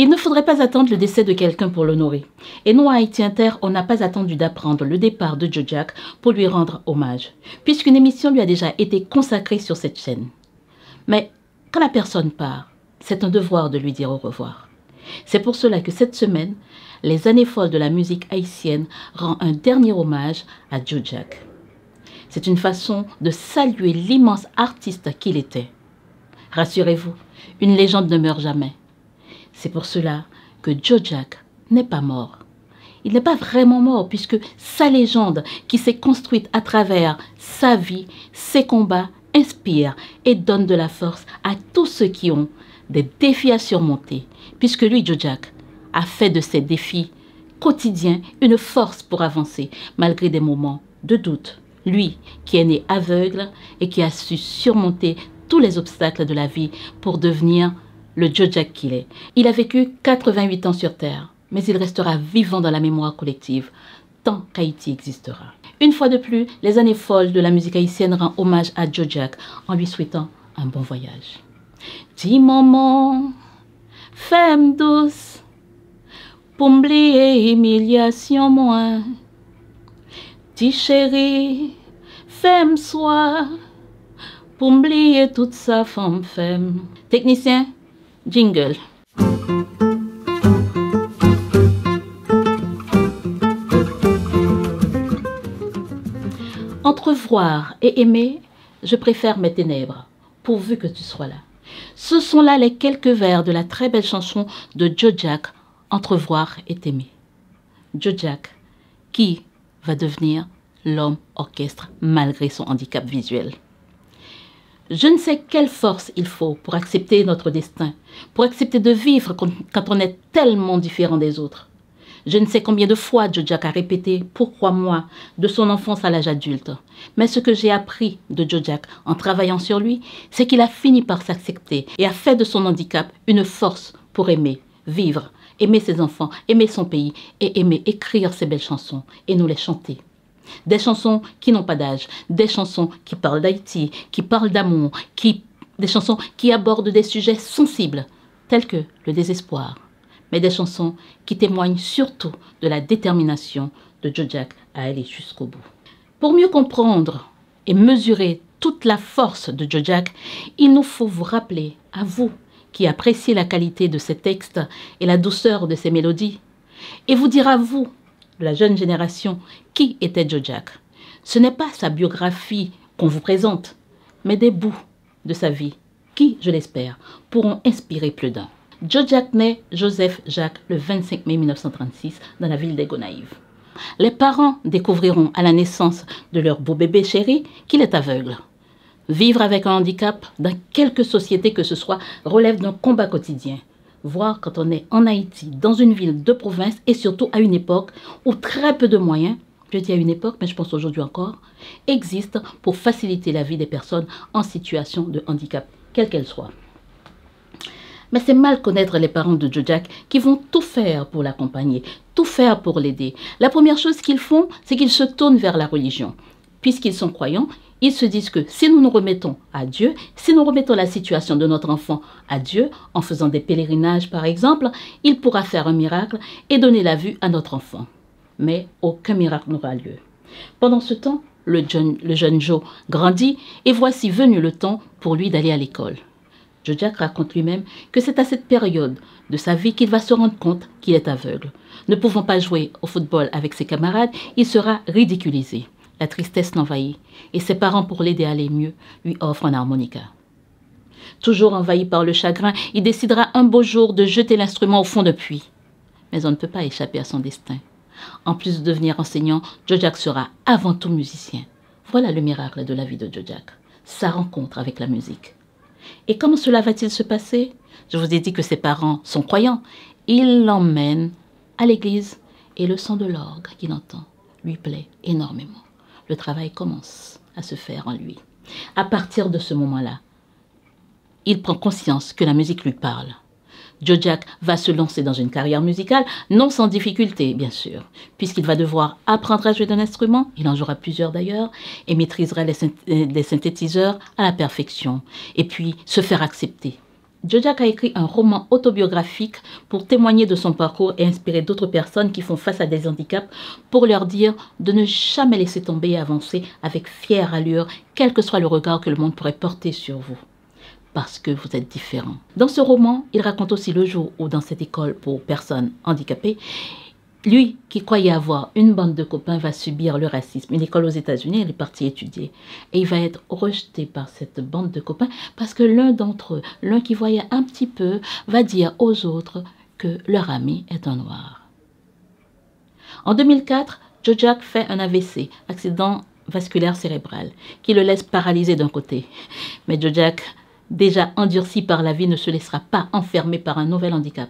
Il ne faudrait pas attendre le décès de quelqu'un pour l'honorer. Et nous, à Haïti Inter, on n'a pas attendu d'apprendre le départ de Joe Jack pour lui rendre hommage, puisqu'une émission lui a déjà été consacrée sur cette chaîne. Mais quand la personne part, c'est un devoir de lui dire au revoir. C'est pour cela que cette semaine, les années folles de la musique haïtienne rend un dernier hommage à Joe Jack. C'est une façon de saluer l'immense artiste qu'il était. Rassurez-vous, une légende ne meurt jamais. C'est pour cela que Joe Jack n'est pas mort. Il n'est pas vraiment mort puisque sa légende qui s'est construite à travers sa vie, ses combats, inspire et donne de la force à tous ceux qui ont des défis à surmonter. Puisque lui, Joe Jack, a fait de ces défis quotidiens une force pour avancer malgré des moments de doute. Lui qui est né aveugle et qui a su surmonter tous les obstacles de la vie pour devenir le Joe Jack qu'il est. Il a vécu 88 ans sur Terre, mais il restera vivant dans la mémoire collective tant qu'Haïti existera. Une fois de plus, les années folles de la musique haïtienne rendent hommage à Joe Jack en lui souhaitant un bon voyage. Dis maman, femme douce, pour m'oublier humiliation moins. Dis chérie, femme soir, pour m'oublier toute sa femme femme. Technicien, jingle. Entre voir et aimer, je préfère mes ténèbres, pourvu que tu sois là. Ce sont là les quelques vers de la très belle chanson de Joe Jack, Entre voir et aimer. Joe Jack, qui va devenir l'homme orchestre malgré son handicap visuel. Je ne sais quelle force il faut pour accepter notre destin, pour accepter de vivre quand on est tellement différent des autres. Je ne sais combien de fois Joe Jack a répété « Pourquoi moi ?» de son enfance à l'âge adulte. Mais ce que j'ai appris de Joe Jack en travaillant sur lui, c'est qu'il a fini par s'accepter et a fait de son handicap une force pour aimer, vivre, aimer ses enfants, aimer son pays et aimer écrire ses belles chansons et nous les chanter. Des chansons qui n'ont pas d'âge, des chansons qui parlent d'Haïti, qui parlent d'amour, des chansons qui abordent des sujets sensibles, tels que le désespoir, mais des chansons qui témoignent surtout de la détermination de Joe Jack à aller jusqu'au bout. Pour mieux comprendre et mesurer toute la force de Joe Jack, il nous faut vous rappeler, à vous qui appréciez la qualité de ses textes et la douceur de ses mélodies, et vous dire à vous, la jeune génération, qui était Joe Jack. Ce n'est pas sa biographie qu'on vous présente, mais des bouts de sa vie qui, je l'espère, pourront inspirer plus d'un. Joe Jack naît Joseph Jacques le 25 mai 1936 dans la ville des Gonaïves. Les parents découvriront à la naissance de leur beau bébé chéri qu'il est aveugle. Vivre avec un handicap dans quelque société que ce soit relève d'un combat quotidien. Voir quand on est en Haïti, dans une ville de province et surtout à une époque où très peu de moyens, je dis à une époque, mais je pense aujourd'hui encore, existent pour faciliter la vie des personnes en situation de handicap, quelle qu'elle soit. Mais c'est mal connaître les parents de Joe Jack qui vont tout faire pour l'accompagner, tout faire pour l'aider. La première chose qu'ils font, c'est qu'ils se tournent vers la religion. Puisqu'ils sont croyants, ils se disent que si nous nous remettons à Dieu, si nous remettons la situation de notre enfant à Dieu, en faisant des pèlerinages par exemple, il pourra faire un miracle et donner la vue à notre enfant. Mais aucun miracle n'aura lieu. Pendant ce temps, le jeune Joe grandit et voici venu le temps pour lui d'aller à l'école. Joe Jack raconte lui-même que c'est à cette période de sa vie qu'il va se rendre compte qu'il est aveugle. Ne pouvant pas jouer au football avec ses camarades, il sera ridiculisé. La tristesse l'envahit et ses parents, pour l'aider à aller mieux, lui offrent un harmonica. Toujours envahi par le chagrin, il décidera un beau jour de jeter l'instrument au fond d'un puits. Mais on ne peut pas échapper à son destin. En plus de devenir enseignant, Joe Jack sera avant tout musicien. Voilà le miracle de la vie de Joe Jack, sa rencontre avec la musique. Et comment cela va-t-il se passer? Je vous ai dit que ses parents sont croyants. Ils l'emmènent à l'église et le son de l'orgue qu'il entend lui plaît énormément. Le travail commence à se faire en lui. À partir de ce moment-là, il prend conscience que la musique lui parle. Joe Jack va se lancer dans une carrière musicale, non sans difficulté, bien sûr, puisqu'il va devoir apprendre à jouer d'un instrument, il en jouera plusieurs d'ailleurs, et maîtrisera les synthétiseurs à la perfection, et puis se faire accepter. Jojak a écrit un roman autobiographique pour témoigner de son parcours et inspirer d'autres personnes qui font face à des handicaps pour leur dire de ne jamais laisser tomber et avancer avec fière allure, quel que soit le regard que le monde pourrait porter sur vous. Parce que vous êtes différent. Dans ce roman, il raconte aussi le jour où dans cette école pour personnes handicapées, lui, qui croyait avoir une bande de copains, va subir le racisme. Une école aux États-Unis, il est parti étudier. Et il va être rejeté par cette bande de copains parce que l'un d'entre eux, l'un qui voyait un petit peu, va dire aux autres que leur ami est un noir. En 2004, Jojak fait un AVC, accident vasculaire cérébral, qui le laisse paralysé d'un côté. Mais Jojak, déjà endurci par la vie, ne se laissera pas enfermer par un nouvel handicap.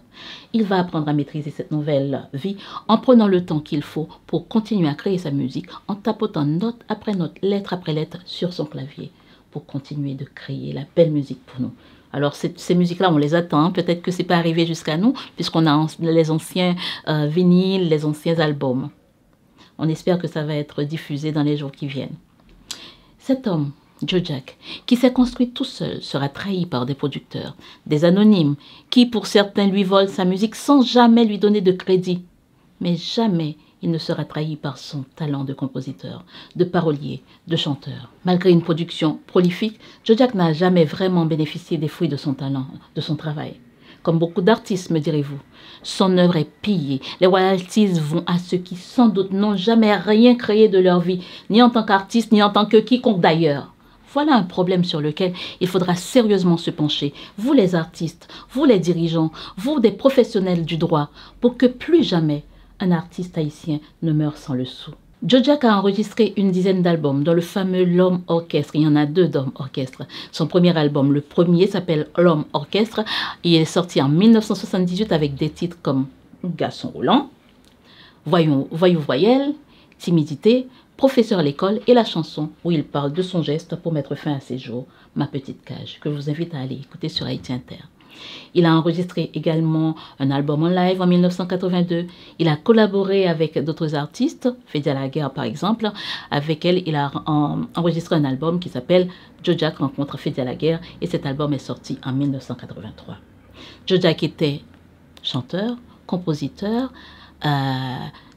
Il va apprendre à maîtriser cette nouvelle vie en prenant le temps qu'il faut pour continuer à créer sa musique, en tapotant note après note, lettre après lettre sur son clavier, pour continuer de créer la belle musique pour nous. Alors ces musiques-là, on les attend. Peut-être que ce n'est pas arrivé jusqu'à nous, puisqu'on a les anciens vinyles, les anciens albums. On espère que ça va être diffusé dans les jours qui viennent. Cet homme, Jojak, qui s'est construit tout seul, sera trahi par des producteurs, des anonymes, qui pour certains lui volent sa musique sans jamais lui donner de crédit. Mais jamais il ne sera trahi par son talent de compositeur, de parolier, de chanteur. Malgré une production prolifique, Jojak n'a jamais vraiment bénéficié des fruits de son talent, de son travail. Comme beaucoup d'artistes, me direz-vous, son œuvre est pillée. Les royalties vont à ceux qui sans doute n'ont jamais rien créé de leur vie, ni en tant qu'artiste, ni en tant que quiconque d'ailleurs. Voilà un problème sur lequel il faudra sérieusement se pencher, vous les artistes, vous les dirigeants, vous des professionnels du droit, pour que plus jamais un artiste haïtien ne meure sans le sou. Jojak a enregistré une dizaine d'albums, dont le fameux L'Homme Orchestre. Il y en a 2 d'Homme Orchestre. Son premier album, le premier, s'appelle L'Homme Orchestre. Il est sorti en 1978 avec des titres comme Garçon roulant, Voyou voyelle, Timidité, Professeur à l'école et la chanson où il parle de son geste pour mettre fin à ses jours, Ma petite cage, que je vous invite à aller écouter sur Haïti Inter. Il a enregistré également un album en live en 1982. Il a collaboré avec d'autres artistes, Fédia Laguerre par exemple. Avec elle, il a enregistré un album qui s'appelle Jojak rencontre Fédia Laguerre et cet album est sorti en 1983. Jojak était chanteur, compositeur,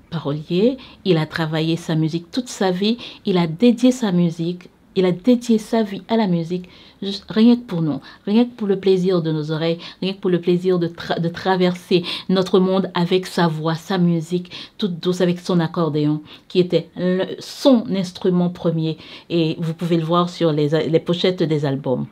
parolier. Il a travaillé sa musique toute sa vie. Il a dédié sa musique. Il a dédié sa vie à la musique, juste rien que pour nous, rien que pour le plaisir de nos oreilles, rien que pour le plaisir de traverser notre monde avec sa voix, sa musique, toute douce avec son accordéon, qui était son instrument premier. Et vous pouvez le voir sur les pochettes des albums.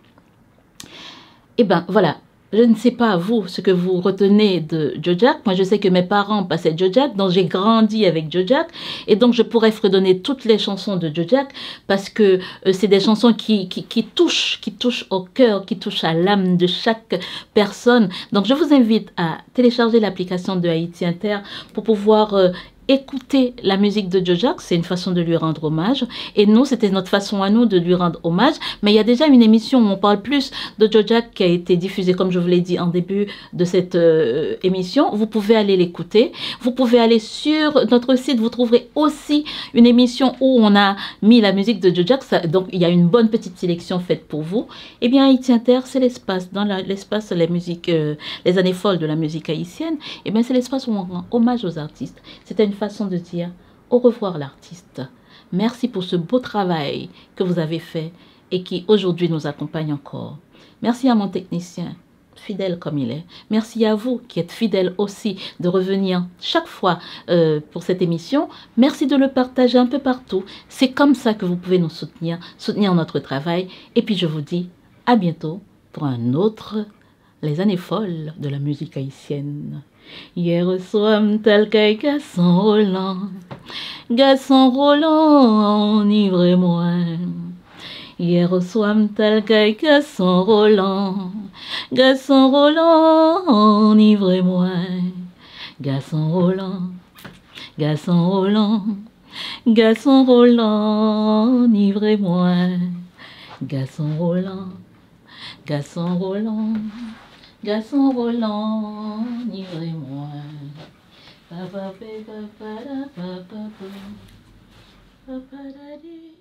Et ben voilà. Je ne sais pas, vous, ce que vous retenez de Jojak. Moi, je sais que mes parents passaient Jojak, donc j'ai grandi avec Jojak. Et donc, je pourrais fredonner toutes les chansons de Jojak parce que c'est des chansons qui touchent au cœur, qui touchent à l'âme de chaque personne. Donc, je vous invite à télécharger l'application de Haïti Inter pour pouvoir écouter la musique de Jojak, c'est une façon de lui rendre hommage. Et nous, c'était notre façon à nous de lui rendre hommage. Mais il y a déjà une émission où on parle plus de Jojak qui a été diffusée, comme je vous l'ai dit en début de cette émission. Vous pouvez aller l'écouter. Vous pouvez aller sur notre site. Vous trouverez aussi une émission où on a mis la musique de Jojak. Donc, il y a une bonne petite sélection faite pour vous. Eh bien, Haïti Inter, c'est l'espace. Dans l'espace, les musiques, les années folles de la musique haïtienne, eh bien, c'est l'espace où on rend hommage aux artistes. C'était une façon de dire au revoir l'artiste. Merci pour ce beau travail que vous avez fait et qui aujourd'hui nous accompagne encore. Merci à mon technicien, fidèle comme il est. Merci à vous qui êtes fidèles aussi de revenir chaque fois pour cette émission. Merci de le partager un peu partout. C'est comme ça que vous pouvez nous soutenir notre travail. Et puis je vous dis à bientôt pour un autre Les années folles de la musique haïtienne. Hier soir, tel qu'un garçon Roland, enivre-moi. Hier soir, tel qu'un garçon Roland, enivre-moi. Garçon Roland, garçon Roland, garçon Roland, enivre-moi. Garçon Roland, garçon Roland. Garçon Roland, enivre-moi. Papa, papa, papa, papa, papa, papa,